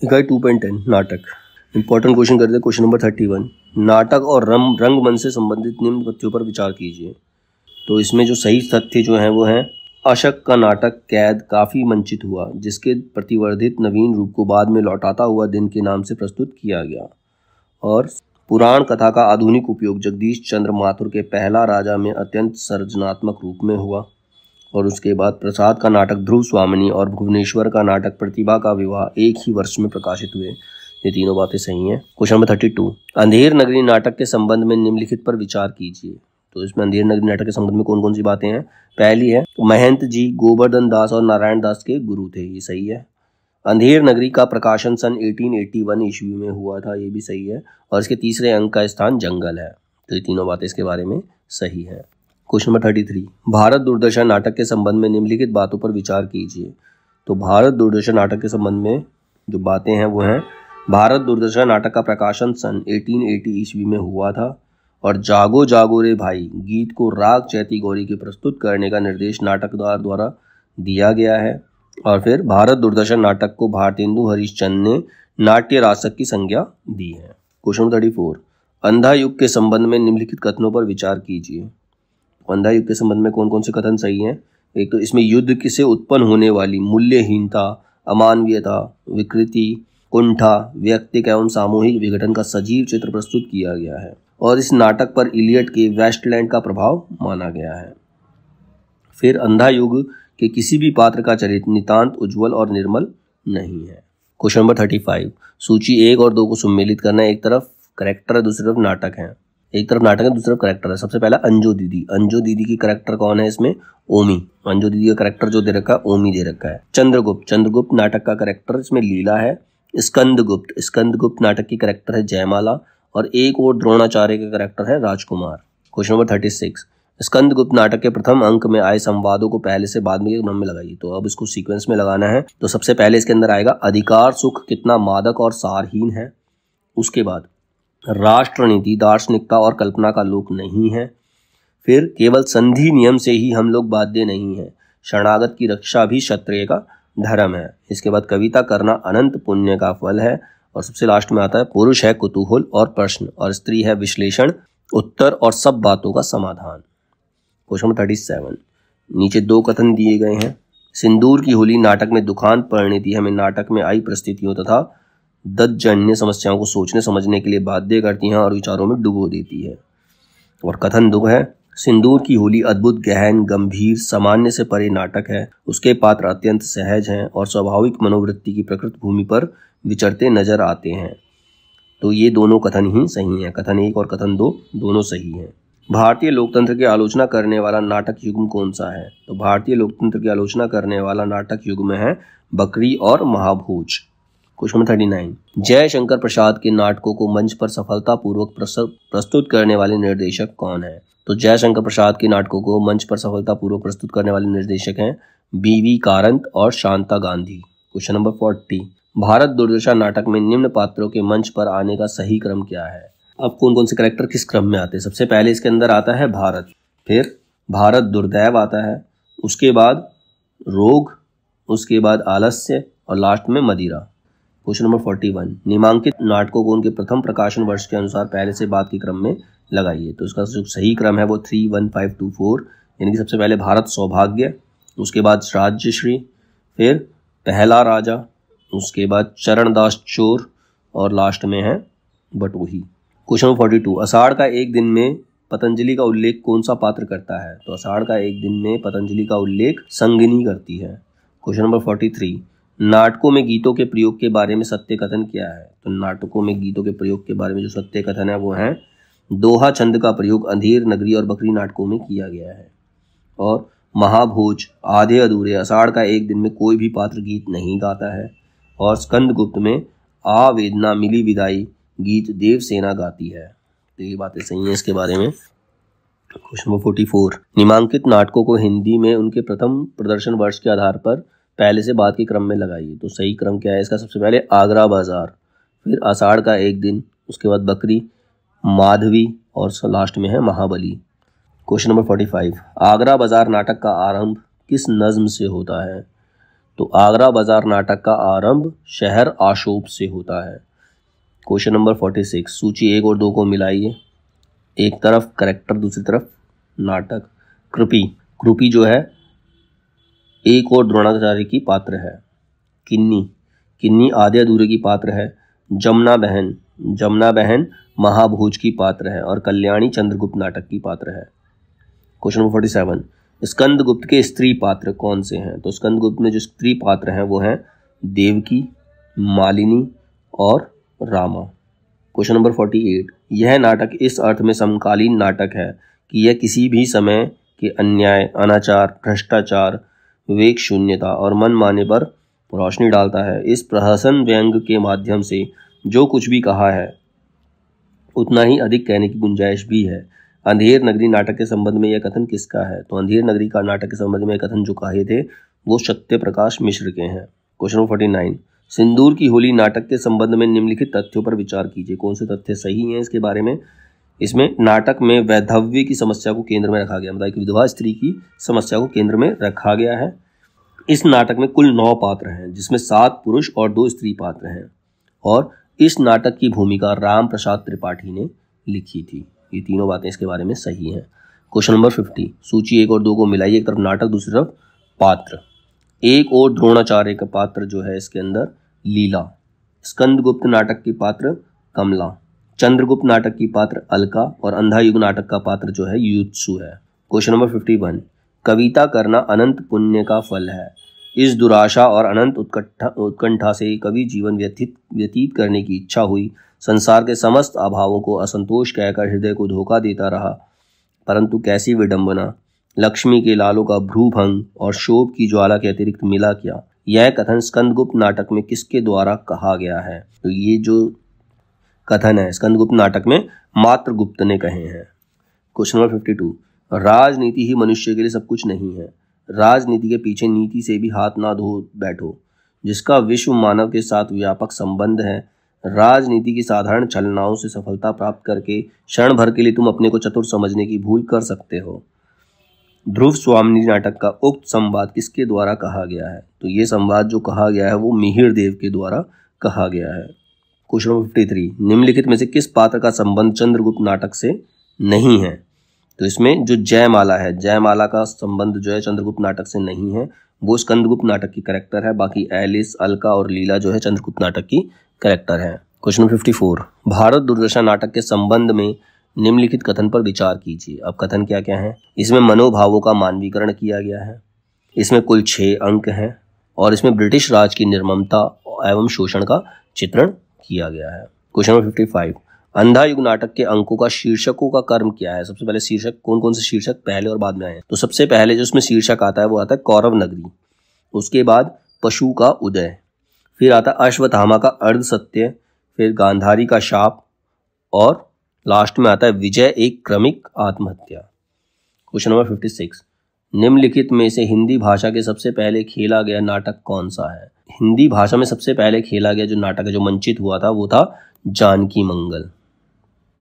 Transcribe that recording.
इकाई 2.10 नाटक। Important question करते हैं। क्वेश्चन नंबर 31, नाटक और रंगमंच से संबंधित निम्न तथ्यों पर विचार कीजिए। तो इसमें जो सही तथ्य जो हैं वो हैं, अशक का नाटक कैद काफ़ी मंचित हुआ, जिसके प्रतिवर्धित नवीन रूप को बाद में लौटाता हुआ दिन के नाम से प्रस्तुत किया गया। और पुराण कथा का आधुनिक उपयोग जगदीश चंद्र माथुर के पहला राजा में अत्यंत सृजनात्मक रूप में हुआ। और उसके बाद प्रसाद का नाटक ध्रुव स्वामिनी और भुवनेश्वर का नाटक प्रतिभा का विवाह एक ही वर्ष में प्रकाशित हुए। ये तीनों बातें सही हैं। क्वेश्चन नंबर 32, अंधेर नगरी नाटक के संबंध में निम्नलिखित पर विचार कीजिए। तो इसमें अंधेर नगरी नाटक के संबंध में कौन कौन सी बातें हैं। पहली है, महंत जी गोवर्धन दास और नारायण दास के गुरु थे, ये सही है। अंधेर नगरी का प्रकाशन सन 1881 ईस्वी में हुआ था, ये भी सही है। और इसके तीसरे अंक का स्थान जंगल है। तो ये तीनों बातें इसके बारे में सही है। क्वेश्चन नंबर 33, भारत दूरदर्शन नाटक के संबंध में निम्नलिखित बातों पर विचार कीजिए। तो भारत दूरदर्शन नाटक के संबंध में जो बातें हैं वो हैं, भारत दूरदर्शन नाटक का प्रकाशन सन 1880 ईस्वी में हुआ था। और जागो जागो रे भाई गीत को राग चैती गौरी के प्रस्तुत करने का निर्देश नाटककार द्वारा दिया गया है। और फिर भारत दूरदर्शन नाटक को भारतेंदु हरिश्चंद्र ने नाट्य रासक की संज्ञा दी है। क्वेश्चन 34, अंधा युग के संबंध में निम्नलिखित कथनों पर विचार कीजिए। अंधा युग के संबंध में कौन कौन से कथन सही हैं। एक तो इसमें युद्ध से उत्पन्न होने वाली मूल्यहीनता, अमानवीयता, विकृति, कुंठा, व्यक्तिक एवं सामूहिक विघटन का सजीव चित्र प्रस्तुत किया गया है। और इस नाटक पर इलियट के वेस्टलैंड का प्रभाव माना गया है। फिर अंधा युग के किसी भी पात्र का चरित्र नितांत उज्ज्वल और निर्मल नहीं है। क्वेश्चन नंबर 35, सूची 1 और 2 को सम्मिलित करना। एक तरफ करेक्टर है, दूसरी तरफ नाटक है। एक तरफ नाटक है, दूसरी तरफ करेक्टर है। सबसे पहला अंजू दीदी। अंजू दीदी की करेक्टर कौन है इसमें? ओमी। अंजू दीदी का करेक्टर जो दे रखा है ओमी दे रखा है। चंद्रगुप्त। चंद्रगुप्त नाटक का करेक्टर इसमें लीला है। स्कंदगुप्त। स्कंदगुप्त नाटक की करेक्टर है जयमाला। और एक और द्रोणाचार्य का करेक्टर है राजकुमार। क्वेश्चन नंबर 36, स्कंदगुप्त नाटक के प्रथम अंक में आए संवादों को पहले से बाद में क्रम में लगाइए। तो अब इसको सीक्वेंस में लगाना है। तो सबसे पहले इसके अंदर आएगा अधिकार सुख कितना मादक और सारहीन है। उसके बाद राष्ट्र नीति दार्शनिकता और कल्पना का लोक नहीं है। फिर केवल संधि नियम से ही हम लोग बाध्य नहीं है। शरणागत की रक्षा भी क्षत्रिय का धर्म है। इसके बाद कविता करना अनंत पुण्य का फल है। और सबसे लास्ट में आता है पुरुष है कुतूहल और प्रश्न और स्त्री है विश्लेषण, उत्तर और सब बातों का समाधान। क्वेश्चन नंबर 37, नीचे 2 कथन दिए गए हैं। सिंदूर की होली नाटक में दुखांत परिणति हमें नाटक में आई परिस्थितियों तथा दत्तजन्य समस्याओं को सोचने समझने के लिए बाध्य करती हैं और विचारों में डुबो देती है। और कथन 2 है, सिंदूर की होली अद्भुत गहन गंभीर सामान्य से परे नाटक है। उसके पात्र अत्यंत सहज हैं और स्वाभाविक मनोवृत्ति की प्रकृत भूमि पर विचरते नजर आते हैं। तो ये दोनों कथन ही सही हैं। कथन 1 और कथन 2 दोनों सही हैं। भारतीय लोकतंत्र की आलोचना करने वाला नाटक युग्म कौन सा है? तो भारतीय लोकतंत्र की आलोचना करने वाला नाटक युग्म है बकरी और महाभोज। क्वेश्चन नंबर 39, जयशंकर प्रसाद के नाटकों को मंच पर सफलतापूर्वक प्रस्तुत करने वाले निर्देशक कौन है? तो जयशंकर प्रसाद के नाटकों को मंच पर सफलतापूर्वक प्रस्तुत करने वाले निर्देशक हैं बीवी कारंत और शांता गांधी। क्वेश्चन नंबर 40, भारत दूरदर्शन नाटक में निम्न पात्रों के मंच पर आने का सही क्रम क्या है? अब कौन कौन से कैरेक्टर किस क्रम में आते हैं? सबसे पहले इसके अंदर आता है भारत, फिर भारत दुर्दैव आता है, उसके बाद रोग, उसके बाद आलस्य और लास्ट में मदिरा। क्वेश्चन नंबर 41, निम्नांकित नाटकों को उनके प्रथम प्रकाशन वर्ष के अनुसार पहले से बाद के क्रम में लगाइए। तो इसका जो सही क्रम है वो 31524, यानी कि सबसे पहले भारत सौभाग्य, उसके बाद राज्यश्री, फिर पहला राजा, उसके बाद चरणदास चोर और लास्ट में है बटोही। क्वेश्चन नंबर 42, आषाढ़ का एक दिन में पतंजलि का उल्लेख कौन सा पात्र करता है? तो आषाढ़ का एक दिन में पतंजलि का उल्लेख संगिनी करती है। क्वेश्चन नंबर 43, नाटकों में गीतों के प्रयोग के बारे में सत्य कथन क्या है? तो नाटकों में गीतों के प्रयोग के बारे में जो सत्य कथन है वो है दोहा छंद का प्रयोग अंधेर नगरी और बकरी नाटकों में किया गया है। और महाभोज, आधे अधूरे, आषाढ़ का एक दिन में कोई भी पात्र गीत नहीं गाता है। और स्कंदगुप्त में आ वेदना मिली विदाई गीत देवसेना गाती है। तो ये बातें सही हैं इसके बारे में। क्वेश्चन नंबर 44, निम्नांकित नाटकों को हिंदी में उनके प्रथम प्रदर्शन वर्ष के आधार पर पहले से बाद के क्रम में लगाइए। तो सही क्रम क्या है इसका? सबसे पहले आगरा बाजार, फिर आषाढ़ का एक दिन, उसके बाद बकरी, माधवी और लास्ट में है महाबली। क्वेश्चन नंबर 45, आगरा बाजार नाटक का आरंभ किस नज्म से होता है? तो आगरा बाजार नाटक का आरंभ शहर आशोप से होता है। क्वेश्चन नंबर 46, सूची 1 और 2 को मिलाइए। एक तरफ करेक्टर, दूसरी तरफ नाटक। कृपी, कृपी जो है एक और द्रोणाचार्य की पात्र है। किन्नी, किन्नी आधे अधूरे की पात्र है। जमुना बहन, जमुना बहन महाभोज की पात्र है। और कल्याणी चंद्रगुप्त नाटक की पात्र है। क्वेश्चन नंबर 47, स्कंदगुप्त के स्त्री पात्र कौन से हैं? तो स्कंदगुप्त में जो स्त्री पात्र हैं वो हैं देवकी, मालिनी और रामा। क्वेश्चन नंबर 48, यह नाटक इस अर्थ में समकालीन नाटक है कि यह किसी भी समय के अन्याय, अनाचार, भ्रष्टाचार, विवेक शून्यता और मनमाने पर रोशनी डालता है। इस प्रहसन व्यंग के माध्यम से जो कुछ भी कहा है उतना ही अधिक कहने की गुंजाइश भी है। अंधेर नगरी नाटक के संबंध में यह कथन किसका है? तो अंधेर नगरी का नाटक के संबंध में कथन जो कहे थे वो सत्य प्रकाश मिश्र के हैं। क्वेश्चन नंबर 49, सिंदूर की होली नाटक के संबंध में निम्नलिखित तथ्यों पर विचार कीजिए। कौन से तथ्य सही हैं इसके बारे में? इसमें नाटक में वैधव्य की समस्या को केंद्र में रखा गया, मतलब कि विधवा स्त्री की समस्या को केंद्र में रखा गया है। इस नाटक में कुल 9 पात्र हैं जिसमें 7 पुरुष और 2 स्त्री पात्र हैं। और इस नाटक की भूमिका राम प्रसाद त्रिपाठी ने लिखी थी। ये तीनों बातें इसके बारे में सही हैं। क्वेश्चन नंबर 50, सूची 1 और 2 को मिलाइए। एक तरफ नाटक, दूसरी तरफ पात्र। एक और द्रोणाचार्य का पात्र जो है इसके अंदर लीला। स्कंदगुप्त नाटक की पात्र कमला। चंद्रगुप्त नाटक की पात्र अलका। और अंधा युग नाटक का पात्र जो है युत्सु है। क्वेश्चन नंबर 51, कविता करना अनंत पुण्य का फल है। इस दुराशा और अनंत उत्कंठा से कवि जीवन व्यतीत करने की इच्छा हुई। संसार के समस्त अभावों को असंतोष कहकर हृदय को धोखा देता रहा। परंतु कैसी विडंबना, लक्ष्मी के लालों का भ्रूभंग और शोभ की ज्वाला के अतिरिक्त मिला क्या? यह कथन स्कंदगुप्त नाटक में किसके द्वारा कहा गया है? तो ये जो कथन है स्कंदगुप्त नाटक में मात्र गुप्त ने कहे हैं। क्वेश्चन नंबर 52, राजनीति ही मनुष्य के लिए सब कुछ नहीं है। राजनीति के पीछे नीति से भी हाथ ना धो बैठो, जिसका विश्व मानव के साथ व्यापक संबंध है। राजनीति की साधारण छलनाओं से सफलता प्राप्त करके क्षण भर के लिए तुम अपने को चतुर समझने की भूल कर सकते हो। ध्रुव स्वामिनी नाटक का उक्त संवाद किसके द्वारा कहा गया है? तो ये संवाद जो कहा गया है वो मिहिर देव के द्वारा कहा गया है। क्वेश्चन नंबर 53, निम्नलिखित में से किस पात्र का संबंध चंद्रगुप्त नाटक से नहीं है? तो इसमें जो जयमाला है, जयमाला का संबंध जो है चंद्रगुप्त नाटक से नहीं है, वो स्कंदगुप्त नाटक की कैरेक्टर है। बाकी एलिस, अलका और लीला जो है चंद्रगुप्त नाटक की कैरेक्टर है। क्वेश्चन नंबर 54, भारत दूरदर्शन नाटक के संबंध में निम्नलिखित कथन पर विचार कीजिए। अब कथन क्या क्या है? इसमें मनोभावों का मानवीकरण किया गया है। इसमें कुल 6 अंक हैं और इसमें ब्रिटिश राज की निर्ममता एवं शोषण का चित्रण किया गया है। क्वेश्चन नंबर 55, अंधा युग नाटक के अंकों का शीर्षकों का कर्म क्या है? सबसे पहले शीर्षक कौन कौन से शीर्षक पहले और बाद में आए? तो सबसे पहले जो उसमें शीर्षक आता है वो आता है कौरव नगरी। उसके बाद पशु का उदय, फिर आता है अश्वत्थामा का अर्ध सत्य, फिर गांधारी का शाप और लास्ट में आता है विजय एक क्रमिक आत्महत्या। क्वेश्चन नंबर 56, निम्नलिखित में से हिंदी भाषा के सबसे पहले खेला गया नाटक कौन सा है? हिंदी भाषा में सबसे पहले खेला गया जो नाटक है जो मंचित हुआ था वो था जानकी मंगल।